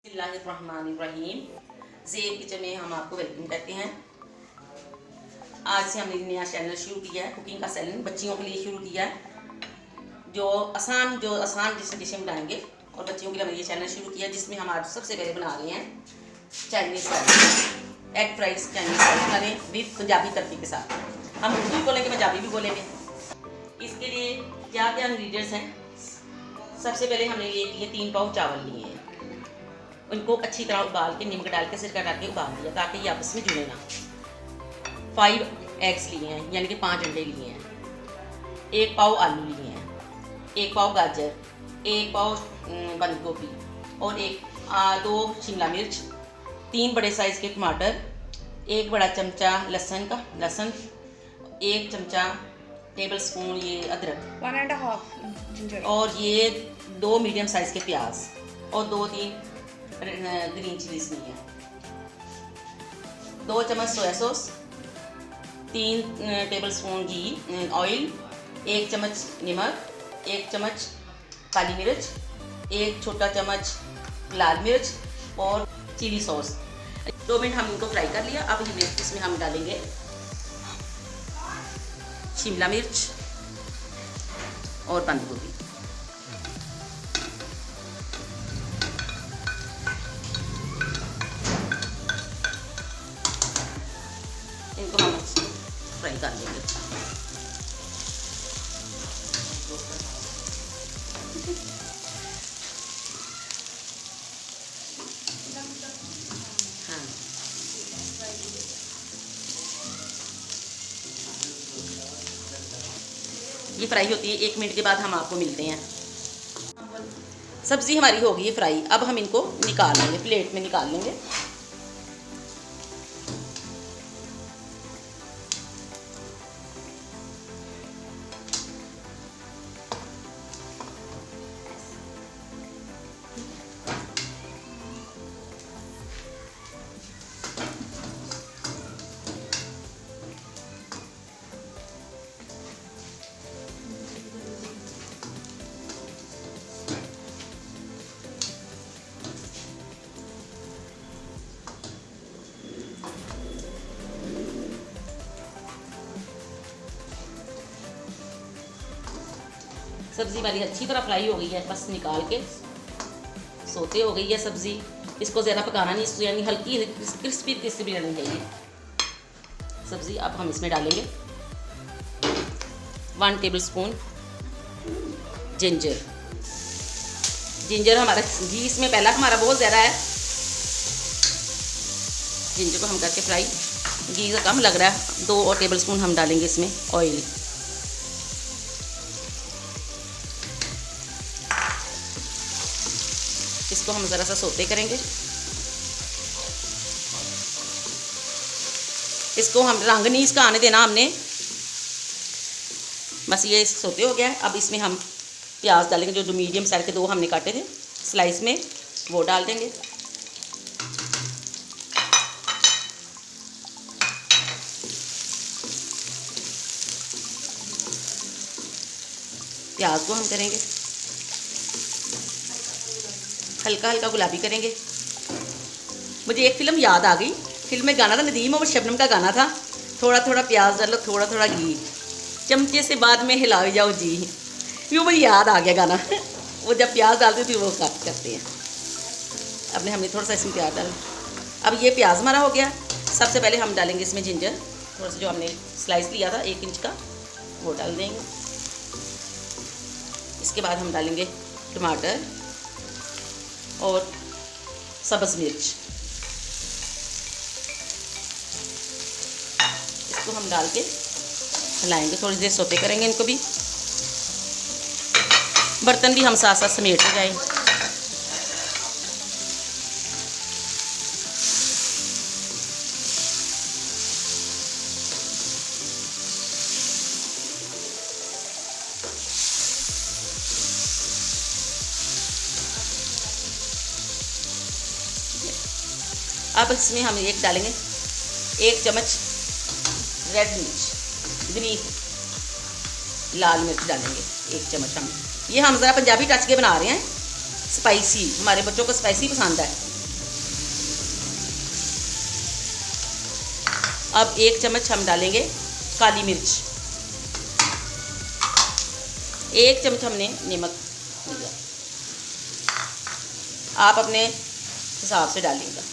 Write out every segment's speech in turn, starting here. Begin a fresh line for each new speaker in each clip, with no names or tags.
बिस्मिल्लाहिर्रहमानिर्रहीम। ज़ेब किचन में हम आपको वेलकम करते हैं। आज से हमने नया चैनल शुरू किया है, कुकिंग का चैनल बच्चियों के लिए शुरू किया है। जो आसान डिशें बनाएंगे और बच्चियों के लिए हमने ये चैनल शुरू किया, जिसमें हम आज सबसे पहले बना रहे हैं Chinese rice, egg fries Chinese rice बना रहे हैं विद पंजाबी तड़के के साथ। हम उर्दू भी बोलेंगे, पंजाबी भी बोलेंगे। इसके लिए क्या क्या इंग्रीडियंट्स हैं? सबसे पहले हमने ये लिए 3 पाव चावल लिए हैं। उनको अच्छी तरह उबाल के नमक डाल के सिरका डाल के उबाल दिया ताकि ये आपस में जुड़े ना। 5 एग्स लिए हैं, यानी कि 5 अंडे लिए हैं। 1 पाव आलू लिए हैं, 1 पाव गाजर, 1 पाव बंद गोभी और 2 शिमला मिर्च, 3 बड़े साइज़ के टमाटर, 1 बड़ा चमचा लहसुन, 1 चमचा टेबल स्पून ये अदरक,
1.5 जिंजर
और ये 2 मीडियम साइज़ के प्याज और 2-3 ग्रीन चिलीज नहीं है। 2 चम्मच सोया सॉस, 3 टेबल स्पून घी ऑयल, 1 चम्मच नमक, 1 चम्मच काली मिर्च, 1 छोटा चम्मच लाल मिर्च और चिली सॉस। 2 मिनट हम इनको फ्राई कर लिया। अब इसमें हम डालेंगे शिमला मिर्च और बंद गोभी। इनको हम फ्राई कर लेंगे। हाँ, ये फ्राई होती है। 1 मिनट के बाद हम आपको मिलते हैं। सब्ज़ी हमारी हो गई है फ्राई। अब हम इनको निकाल लेंगे, प्लेट में निकाल लेंगे। सब्ज़ी हमारी अच्छी तरह फ्राई हो गई है, बस निकाल के सोते हो गई है सब्ज़ी। इसको ज़्यादा पकाना नहीं, इसको यानी हल्की क्रिस्पी रहनी चाहिए सब्ज़ी। अब हम इसमें डालेंगे 1 टेबल स्पून जिंजर हमारा घी इसमें पहला हमारा बहुत ज़्यादा है। जिंजर को हम करके फ्राई, घी का कम लग रहा है। 2 और टेबल स्पून हम डालेंगे इसमें ऑयल। इसको हम ज़रा सा सोते करेंगे। इसको हम रंग नहीं इसका आने देना हमने, बस ये सोते हो गया है। अब इसमें हम प्याज डालेंगे, जो मीडियम साइज के 2 हमने काटे थे स्लाइस में, वो डाल देंगे। प्याज को हम करेंगे हल्का हल्का गुलाबी करेंगे। मुझे एक फ़िल्म याद आ गई। फिल्म में गाना था नदीम और शबनम का गाना था, थोड़ा थोड़ा प्याज डालो थोड़ा थोड़ा घी, चमचे से बाद में हिलाओ जाओ जी। वो मुझे याद आ गया गाना। वो जब प्याज डालते थे वो काट करते हैं। हमने थोड़ा सा इसमें प्याज डाला। अब ये प्याज हमारा हो गया। सबसे पहले हम डालेंगे इसमें जिंजर, थोड़ा सा जो हमने स्लाइस लिया था 1 इंच का, वो डाल देंगे। इसके बाद हम डालेंगे टमाटर और सब्ज़ मिर्च। इसको हम डाल के हिलाएंगे, थोड़ी देर सोते करेंगे इनको भी। बर्तन भी हम साथ साथ समेटते जाएं। अब इसमें हम डालेंगे 1 चम्मच रेड मिर्च, ग्रीन लाल मिर्च डालेंगे 1 चम्मच हम। ये हम ज़रा पंजाबी टच के बना रहे हैं, स्पाइसी। हमारे बच्चों को स्पाइसी पसंद है। अब 1 चम्मच हम डालेंगे काली मिर्च, 1 चम्मच हमने नमक लिया, आप अपने हिसाब से डालिएगा।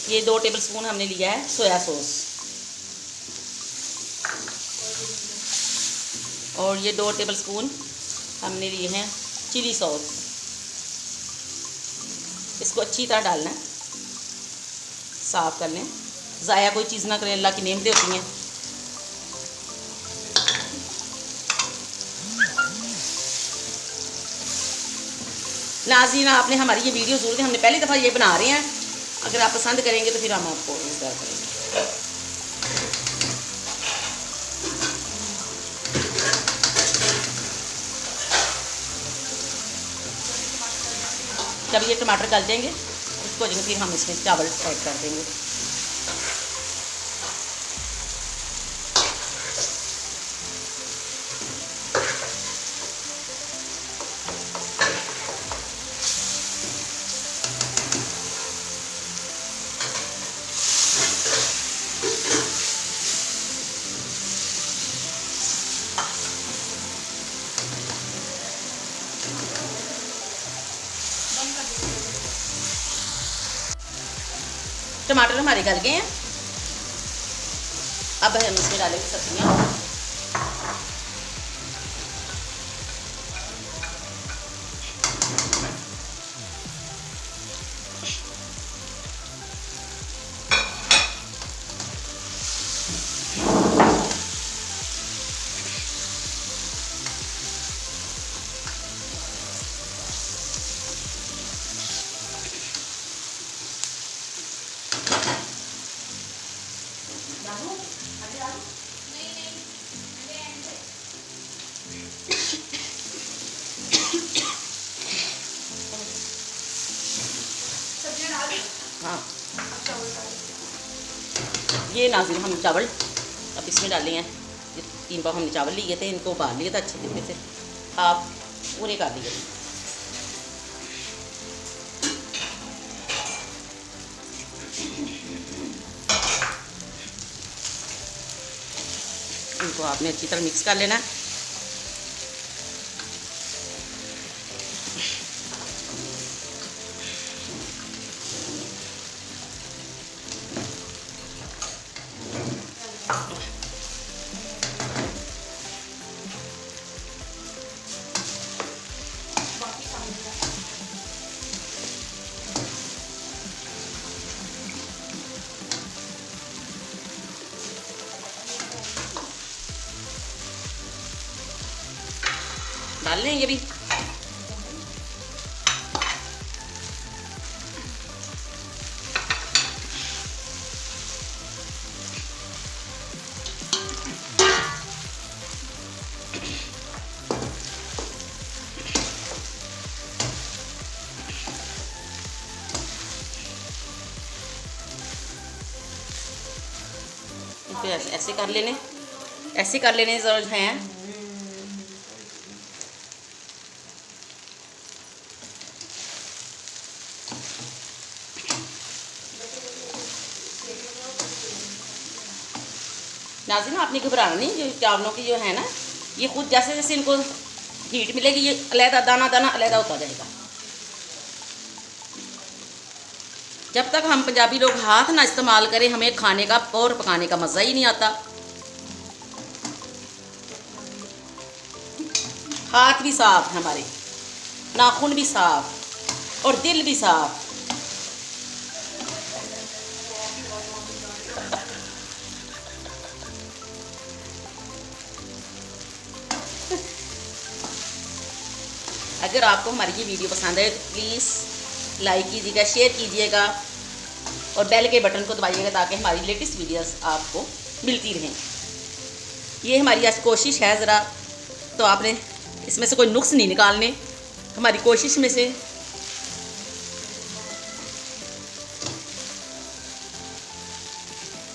ये 2 टेबलस्पून हमने लिया है सोया सॉस, और ये 2 टेबलस्पून हमने लिए हैं चिली सॉस। इसको अच्छी तरह डालना है, साफ़ कर लें, ज़ाया कोई चीज़ ना करें, अल्लाह की नेमतें होती हैं। नाज़रीन, आपने हमारी ये वीडियो ज़रूर देखें, हमने पहली दफ़ा ये बना रहे हैं, अगर आप पसंद करेंगे तो फिर हम आपको इंतज़ार करेंगे। जब ये टमाटर गल जाएंगे उसको जो फिर हम इसमें चावल ऐड कर देंगे। टमाटर हमारे गल गए हैं, अब हम इसमें डालेंगे सब्जियाँ। हाँ, ये नाज़रीन हम चावल अब इसमें डाले हैं। ये 3 पाव हमने चावल लिए थे, इनको उबाल लिया था अच्छे तरीके से, आप पूरे कर लिए। इनको आपने अच्छी तरह मिक्स कर लेना है। डाल लें ये भी। ऐसे कर लेने, ऐसे कर लेने ज़रूरत है। नाज़रीन, आपने घबराना नहीं, जो चावलों की जो है ना, ये खुद जैसे जैसे इनको हीट मिलेगी ये अलहदा दाना दाना अलहदा होता जाएगा। जब तक हम पंजाबी लोग हाथ ना इस्तेमाल करें, हमें खाने का और पकाने का मज़ा ही नहीं आता। हाथ भी साफ है हमारे, नाखून भी साफ और दिल भी साफ। अगर आपको हमारी ये वीडियो पसंद है तो प्लीज़ लाइक कीजिएगा, शेयर कीजिएगा और बेल के बटन को दबाइएगा ताकि हमारी लेटेस्ट वीडियोस आपको मिलती रहें। ये हमारी आज कोशिश है, ज़रा तो आपने इसमें से कोई नुक्स नहीं निकालने, हमारी कोशिश में से।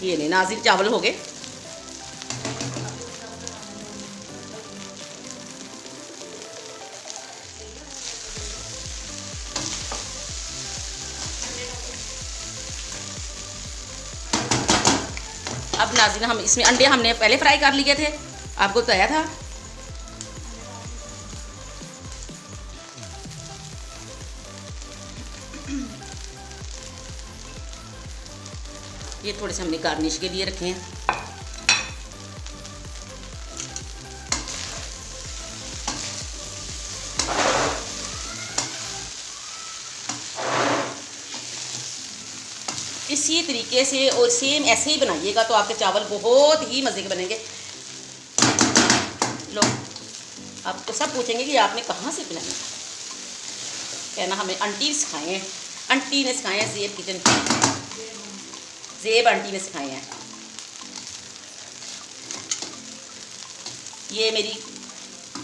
ये नहीं नाज़रीन, चावल हो गए। नाज़रीन, हम इसमें अंडे हमने पहले फ्राई कर लिए थे, आपको बताया था। ये थोड़े से हमने गार्निश के लिए रखे हैं। इसी तरीके से और सेम ऐसे ही बनाइएगा तो आपके चावल बहुत ही मज़े के बनेंगे। लोग आपको सब पूछेंगे कि आपने कहाँ से बनाया, कहना हमें आंटी सिखाए हैं, आंटी ने सिखाए हैं, ज़ेब किचन की ज़ेब आंटी ने सिखाए हैं। ये मेरी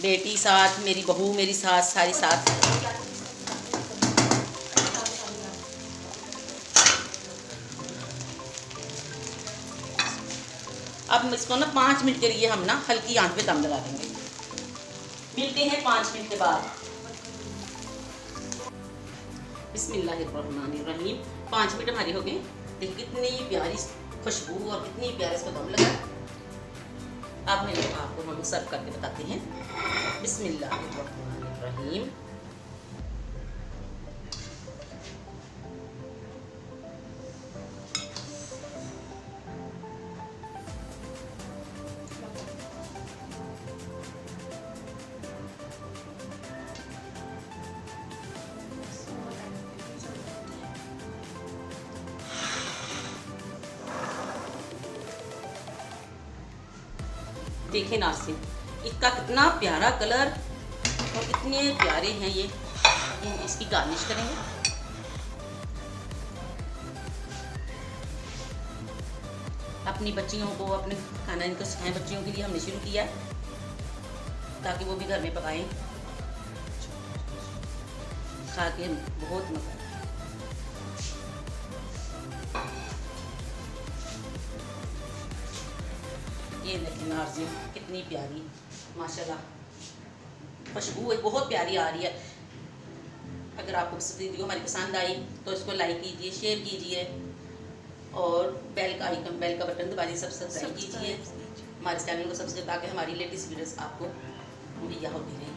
बेटी साथ, मेरी बहू, मेरी सास, सारी साथ। अब इसको ना 5 मिनट के लिए हम ना हल्की आंच पे दम लगा देंगे। मिलते हैं 5 मिनट के बाद। बिस्मिल्लाहिर्रहमानिर्रहीम। 5 मिनट हमारी हो गए। देखिए कितनी प्यारी खुशबू और कितनी प्यारी इसको दम लगा। अब मैं आपको हम सर्व करके बताते हैं। बिस्मिल्लाहिर्रहमानिर्रहीम। देखें नाज़रीन, इसका कितना प्यारा कलर और कितने प्यारे हैं ये इसकी गार्निश करेंगे। अपनी बच्चियों को अपने खाना इनको सिखाएं। बच्चियों के लिए हमने शुरू किया ताकि वो भी घर में पकाएं, खा के बहुत मज़ा। ये देखिए नाज़रीन कितनी प्यारी माशाल्लाह खुशबू बहुत प्यारी आ रही है। अगर आपको वीडियो हमारी पसंद आई तो इसको लाइक कीजिए, शेयर कीजिए और बेल का बटन दबाइए, सब्सक्राइब कीजिए हमारे चैनल को, सब्सक्राइब, ताकि हमारी लेटेस्ट वीडियोस आपको मुहैया होती रहे।